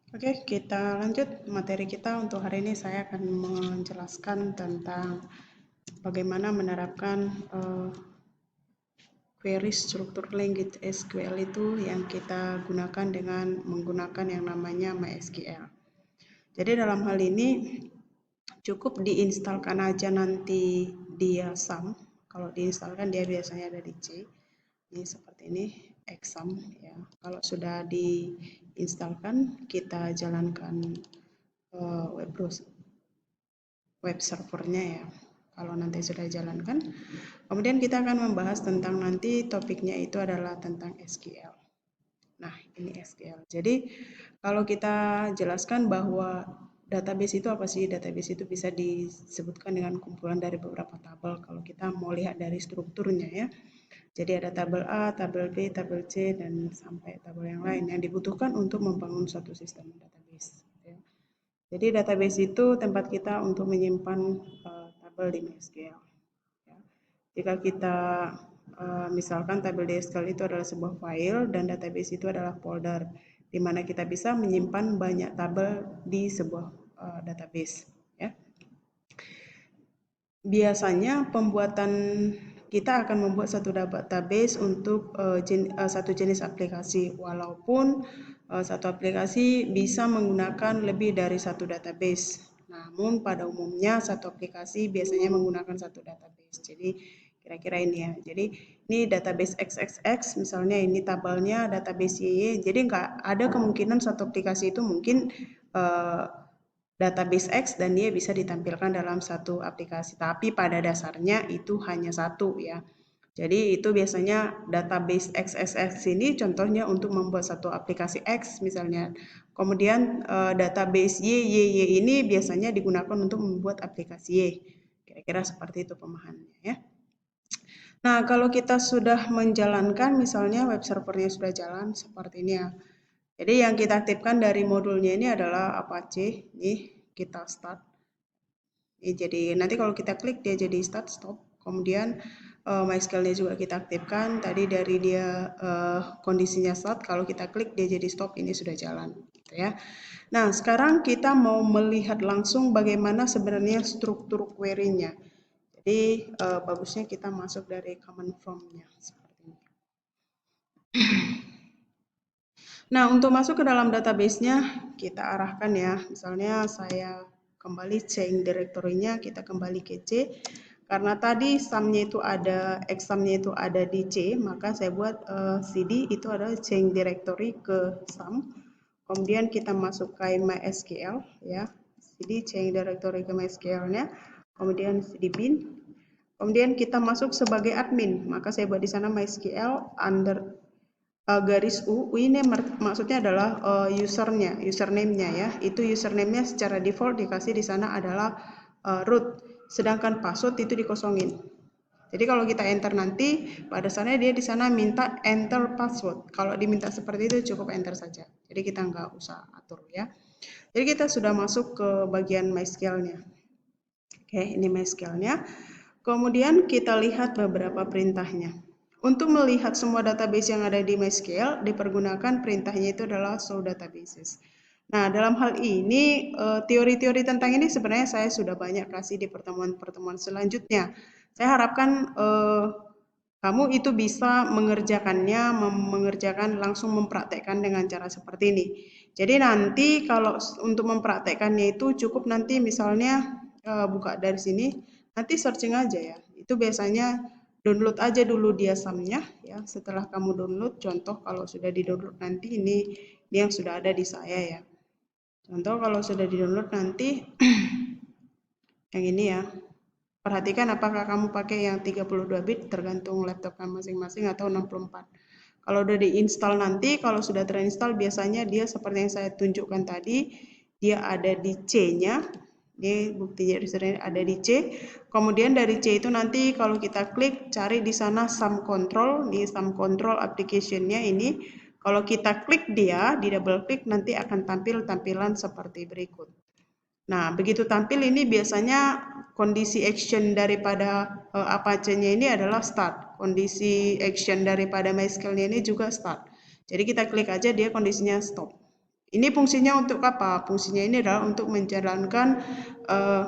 Oke, kita lanjut materi kita untuk hari ini. Saya akan menjelaskan tentang bagaimana menerapkan query struktur language SQL itu yang kita gunakan dengan menggunakan yang namanya MySQL. Jadi dalam hal ini cukup diinstalkan aja nanti dia sum. Kalau diinstalkan dia biasanya ada di C. Ini seperti ini, exam ya. Kalau sudah diinstalkan, kita jalankan web browser, web servernya ya. Kalau nanti sudah jalankan, kemudian kita akan membahas tentang nanti topiknya itu adalah tentang SQL. Nah, ini SQL. Jadi, kalau kita jelaskan bahwa database itu apa sih? Database itu bisa disebutkan dengan kumpulan dari beberapa tabel. Kalau kita mau lihat dari strukturnya ya. Jadi ada tabel A, tabel B, tabel C, dan sampai tabel yang lain yang dibutuhkan untuk membangun suatu sistem database. Ya. Jadi database itu tempat kita untuk menyimpan tabel di MySQL. Ya. Jika kita misalkan tabel di SQL itu adalah sebuah file dan database itu adalah folder, di mana kita bisa menyimpan banyak tabel di sebuah database. Ya. Biasanya pembuatan kita akan membuat satu database untuk satu jenis aplikasi, walaupun satu aplikasi bisa menggunakan lebih dari satu database. Namun pada umumnya satu aplikasi biasanya menggunakan satu database. Jadi kira-kira ini ya. Jadi ini database XXX, misalnya ini tabelnya database YY. Jadi nggak ada kemungkinan satu aplikasi itu mungkin database X dan dia bisa ditampilkan dalam satu aplikasi. Tapi pada dasarnya itu hanya satu ya. Jadi itu biasanya database XXX ini contohnya untuk membuat satu aplikasi X misalnya. Kemudian database YYY ini biasanya digunakan untuk membuat aplikasi Y. Kira-kira seperti itu pemahamannya ya. Nah, kalau kita sudah menjalankan misalnya web servernya sudah jalan seperti ini ya. Jadi yang kita aktifkan dari modulnya ini adalah Apache. Nih, kita start. Jadi nanti kalau kita klik dia jadi start stop. Kemudian MySQL-nya juga kita aktifkan. Tadi dari dia kondisinya start, kalau kita klik dia jadi stop, ini sudah jalan gitu ya. Nah, sekarang kita mau melihat langsung bagaimana sebenarnya struktur query-nya. Jadi bagusnya kita masuk dari command from-nya seperti ini. Nah, untuk masuk ke dalam database-nya, kita arahkan ya. Misalnya saya kembali change directory-nya, kita kembali ke C. Karena tadi sum-nya itu ada, exam-nya itu ada di C, maka saya buat cd itu adalah change directory ke sum. Kemudian kita masuk ke MySQL ya. Cd change directory ke MySQL-nya. Kemudian cd bin. Kemudian kita masuk sebagai admin, maka saya buat di sana MySQL under garis U ini maksudnya adalah usernya, username-nya ya. Itu username-nya secara default dikasih di sana adalah root. Sedangkan password itu dikosongin. Jadi kalau kita enter nanti, pada dasarnya dia di sana minta enter password. Kalau diminta seperti itu cukup enter saja. Jadi kita nggak usah atur ya. Jadi kita sudah masuk ke bagian MySQL-nya. Oke, ini MySQL-nya. Kemudian kita lihat beberapa perintahnya. Untuk melihat semua database yang ada di MySQL, dipergunakan perintahnya itu adalah show databases. Nah, dalam hal ini, teori-teori tentang ini sebenarnya saya sudah banyak kasih di pertemuan-pertemuan selanjutnya. Saya harapkan kamu itu bisa mengerjakan langsung mempraktekkan dengan cara seperti ini. Jadi nanti kalau untuk mempraktekkannya itu cukup nanti misalnya buka dari sini, nanti searching aja ya. Itu biasanya download aja dulu dia sumnya ya. Setelah kamu download, contoh kalau sudah di-download nanti ini yang sudah ada di saya ya. Contoh kalau sudah di-download nanti yang ini ya. Perhatikan apakah kamu pakai yang 32 bit tergantung laptop kamu masing-masing atau 64. Kalau udah diinstal nanti, kalau sudah terinstall biasanya dia seperti yang saya tunjukkan tadi, dia ada di C-nya. Ini buktinya ada di C. Kemudian dari C itu nanti kalau kita klik cari di sana sum control, di sum control application-nya ini. Kalau kita klik dia, di double klik nanti akan tampil tampilan seperti berikut. Nah, begitu tampil ini biasanya kondisi action daripada Apache-nya ini adalah start. Kondisi action daripada MySQL-nya ini juga start. Jadi kita klik aja dia kondisinya stop. Ini fungsinya untuk apa? Fungsinya ini adalah untuk menjalankan uh,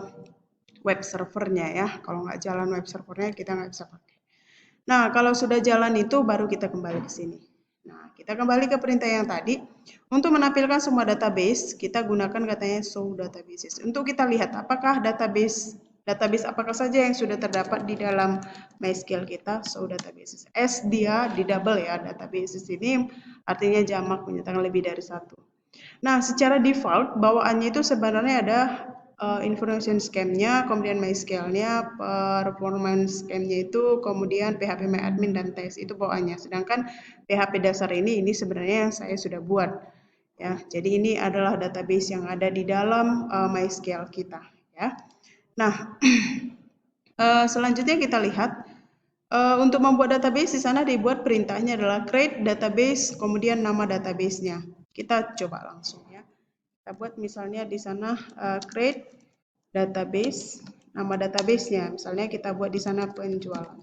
web servernya ya. Kalau nggak jalan web servernya kita nggak bisa pakai. Nah, kalau sudah jalan itu baru kita kembali ke sini. Nah, kita kembali ke perintah yang tadi. Untuk menampilkan semua database, kita gunakan katanya show databases. Untuk kita lihat apakah database apakah saja yang sudah terdapat di dalam MySQL kita, show databases. S dia di double ya, databases ini artinya jamak menyatakan lebih dari satu. Nah, secara default bawaannya itu sebenarnya ada information scheme-nya, kemudian MySQL-nya, performance scheme-nya itu, kemudian phpMyAdmin dan tes itu bawaannya. Sedangkan PHP dasar ini sebenarnya yang saya sudah buat. Ya, jadi ini adalah database yang ada di dalam MySQL kita. Ya, nah selanjutnya kita lihat untuk membuat database di sana dibuat perintahnya adalah create database, kemudian nama database-nya. Kita coba langsung ya. Kita buat misalnya di sana create database, nama database-nya. Misalnya kita buat di sana penjualan.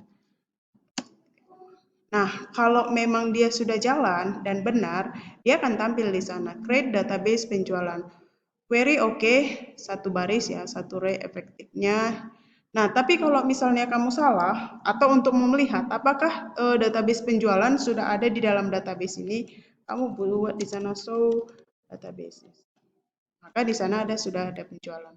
Nah, kalau memang dia sudah jalan dan benar, dia akan tampil di sana create database penjualan. Query oke, satu baris ya, satu array efektifnya. Nah, tapi kalau misalnya kamu salah atau untuk melihat apakah database penjualan sudah ada di dalam database ini, kamu buat di sana show database. Maka di sana sudah ada penjualan.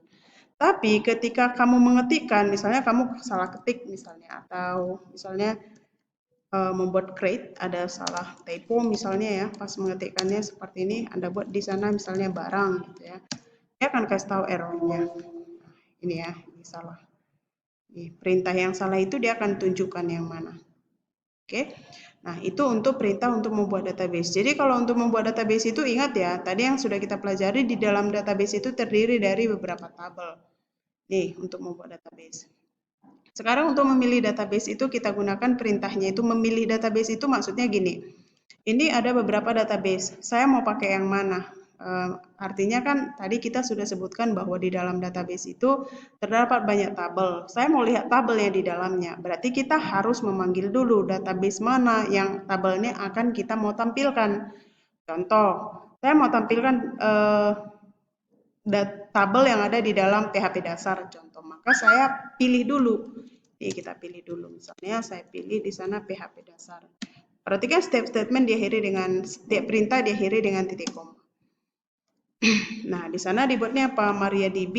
Tapi ketika kamu mengetikkan, misalnya kamu salah ketik misalnya, atau misalnya membuat create ada salah typo misalnya ya, pas mengetikkannya seperti ini, Anda buat di sana misalnya barang gitu ya. Dia akan kasih tahu errornya. Ini ya, ini salah. Nih, perintah yang salah itu dia akan tunjukkan yang mana. Oke. Nah, itu untuk perintah untuk membuat database. Jadi kalau untuk membuat database itu ingat ya, tadi yang sudah kita pelajari di dalam database itu terdiri dari beberapa tabel. Nih, untuk membuat database. Sekarang untuk memilih database itu kita gunakan perintahnya itu memilih database itu maksudnya gini. Ini ada beberapa database. Saya mau pakai yang mana? Artinya kan tadi kita sudah sebutkan bahwa di dalam database itu terdapat banyak tabel. Saya mau lihat tabelnya di dalamnya. Berarti kita harus memanggil dulu database mana yang tabelnya akan kita mau tampilkan. Contoh, saya mau tampilkan tabel yang ada di dalam PHP dasar contoh. Maka saya pilih dulu. Nih kita pilih dulu. Misalnya saya pilih di sana PHP dasar. Perhatikan step statement diakhiri dengan setiap perintah diakhiri dengan titik koma. Nah, di sana dibuatnya apa? MariaDB,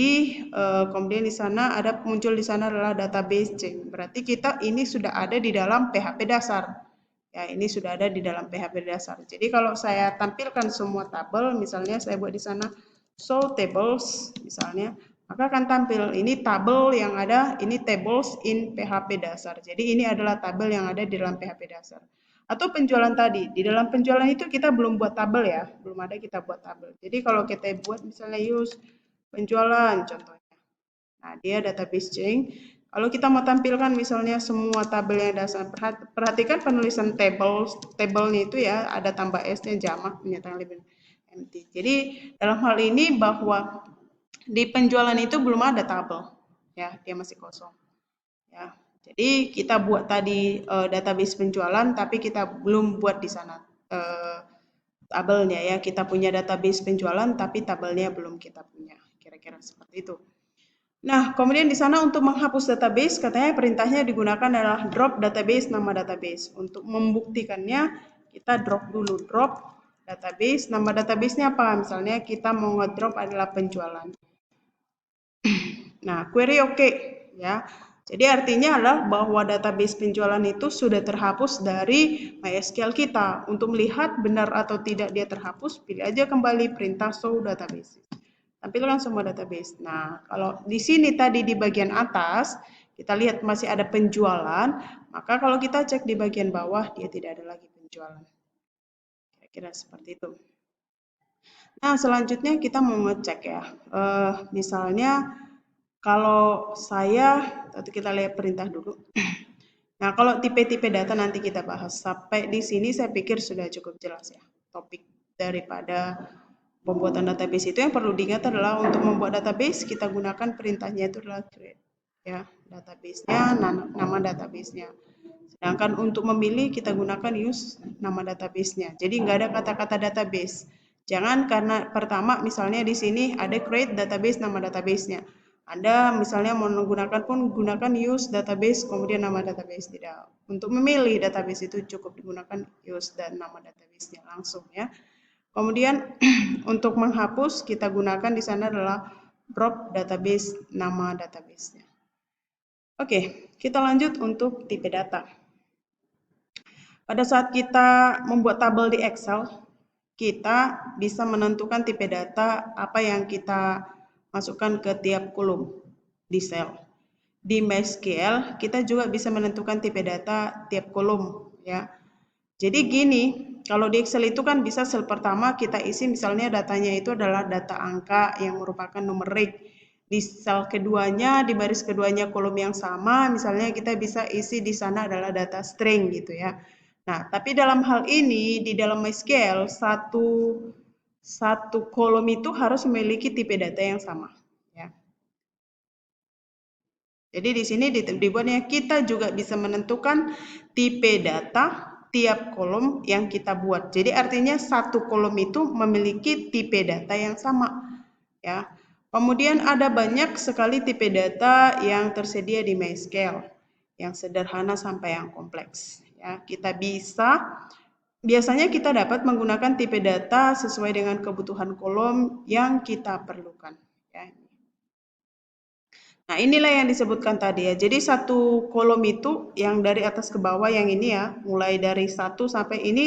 kemudian di sana ada muncul di sana adalah database change. Berarti kita ini sudah ada di dalam PHP dasar. Ya, ini sudah ada di dalam PHP dasar. Jadi kalau saya tampilkan semua tabel, misalnya saya buat di sana show tables misalnya, maka akan tampil ini tabel yang ada, ini tables in PHP dasar. Jadi ini adalah tabel yang ada di dalam PHP dasar. Atau penjualan tadi, di dalam penjualan itu kita belum buat tabel ya, belum ada kita buat tabel. Jadi kalau kita buat misalnya use penjualan contohnya. Nah, dia database string. Kalau kita mau tampilkan misalnya semua tabel yang dasar, perhatikan penulisan tabelnya itu ya, ada tambah S-nya jamak, menyatakan lebih empty. Jadi dalam hal ini bahwa di penjualan itu belum ada tabel, ya, dia masih kosong. Ya, jadi kita buat tadi database penjualan, tapi kita belum buat di sana tabelnya ya. Kita punya database penjualan, tapi tabelnya belum kita punya. Kira-kira seperti itu. Nah, kemudian di sana untuk menghapus database, katanya perintahnya digunakan adalah drop database nama database. Untuk membuktikannya, kita drop dulu, drop database. Nama database-nya apa? Misalnya kita mau ngedrop adalah penjualan. Nah, query oke, ya. Jadi artinya adalah bahwa database penjualan itu sudah terhapus dari MySQL kita. Untuk melihat benar atau tidak dia terhapus, pilih aja kembali perintah show database. Tampilkan semua database. Nah, kalau di sini tadi di bagian atas, kita lihat masih ada penjualan, maka kalau kita cek di bagian bawah, dia tidak ada lagi penjualan. Kira-kira seperti itu. Nah, selanjutnya kita mau ngecek ya. Misalnya, kalau saya, kita lihat perintah dulu. Nah, kalau tipe-tipe data nanti kita bahas. Sampai di sini saya pikir sudah cukup jelas ya. Topik daripada pembuatan database itu yang perlu diingat adalah untuk membuat database kita gunakan perintahnya itu adalah create ya database-nya nama database-nya. Sedangkan untuk memilih kita gunakan use nama database-nya. Jadi nggak ada kata-kata database. Jangan karena pertama misalnya di sini ada create database, nama databasenya. Anda misalnya mau menggunakan pun gunakan use database kemudian nama database, tidak. Untuk memilih database itu cukup digunakan use dan nama databasenya langsung ya. Kemudian untuk menghapus kita gunakan di sana adalah drop database, nama databasenya. Oke, kita lanjut untuk tipe data. Pada saat kita membuat tabel di Excel, kita bisa menentukan tipe data apa yang kita masukkan ke tiap kolom di sel. Di MySQL, kita juga bisa menentukan tipe data tiap kolom ya. Jadi gini, kalau di Excel itu kan bisa sel pertama kita isi misalnya datanya itu adalah data angka yang merupakan numerik. Di sel keduanya, di baris keduanya kolom yang sama, misalnya kita bisa isi di sana adalah data string gitu ya. Nah, tapi dalam hal ini di dalam MySQL satu kolom itu harus memiliki tipe data yang sama ya. Jadi di sini dibuatnya kita juga bisa menentukan tipe data tiap kolom yang kita buat. Jadi artinya satu kolom itu memiliki tipe data yang sama ya. Kemudian ada banyak sekali tipe data yang tersedia di MySQL, yang sederhana sampai yang kompleks ya. Kita biasanya kita dapat menggunakan tipe data sesuai dengan kebutuhan kolom yang kita perlukan ya. Nah, inilah yang disebutkan tadi ya. Jadi satu kolom itu yang dari atas ke bawah yang ini ya, mulai dari 1 sampai ini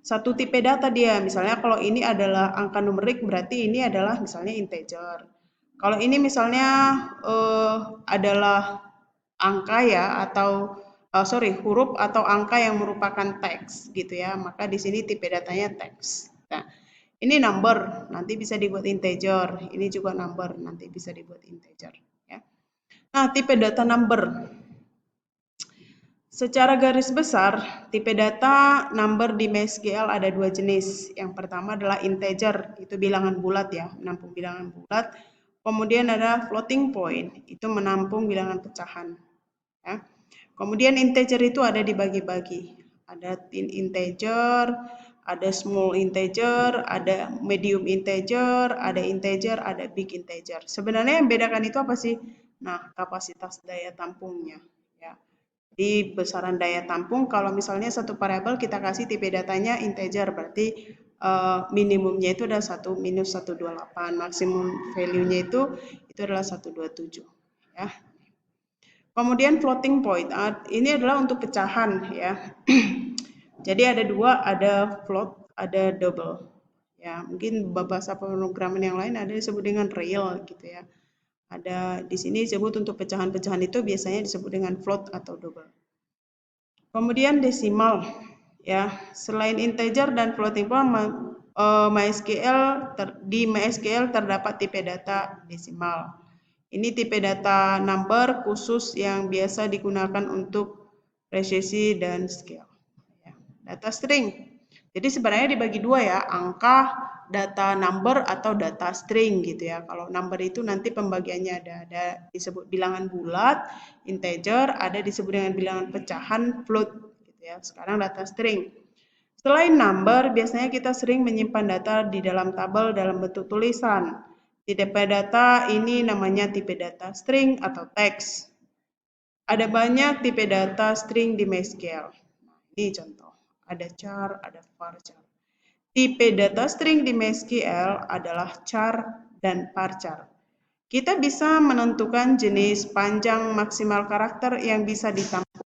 satu tipe data dia. Misalnya kalau ini adalah angka numerik berarti ini adalah misalnya integer. Kalau ini misalnya adalah angka ya atau huruf atau angka yang merupakan teks gitu ya. Maka di sini tipe datanya teks. Nah, ini number, nanti bisa dibuat integer. Ini juga number, nanti bisa dibuat integer ya. Nah, tipe data number. Secara garis besar, tipe data number di MySQL ada dua jenis. Yang pertama adalah integer, itu bilangan bulat ya, menampung bilangan bulat. Kemudian ada floating point, itu menampung bilangan pecahan. Ya. Kemudian integer itu ada dibagi-bagi. Ada thin integer, ada small integer, ada medium integer, ada big integer. Sebenarnya yang bedakan itu apa sih? Nah, kapasitas daya tampungnya. Ya. Di besaran daya tampung, kalau misalnya satu variabel kita kasih tipe datanya integer, berarti minimumnya itu adalah 1 minus 128, maksimum value-nya itu adalah 127. Ya. Kemudian floating point, ini adalah untuk pecahan ya. Jadi ada dua, ada float, ada double. Ya, mungkin bahasa pemrograman yang lain ada disebut dengan real gitu ya. Ada di sini disebut untuk pecahan-pecahan itu biasanya disebut dengan float atau double. Kemudian desimal ya. Selain integer dan floating point, di MySQL terdapat tipe data desimal. Ini tipe data number khusus yang biasa digunakan untuk presisi dan scale. Data string. Jadi sebenarnya dibagi dua ya, angka, data number atau data string gitu ya. Kalau number itu nanti pembagiannya ada disebut bilangan bulat, integer, ada disebut dengan bilangan pecahan, float gitu ya. Sekarang data string. Selain number, biasanya kita sering menyimpan data di dalam tabel dalam bentuk tulisan. Tipe data ini namanya tipe data string atau teks. Ada banyak tipe data string di MySQL. Nah, ini contoh. Ada char, ada varchar. Tipe data string di MySQL adalah char dan varchar. Kita bisa menentukan jenis panjang maksimal karakter yang bisa ditampung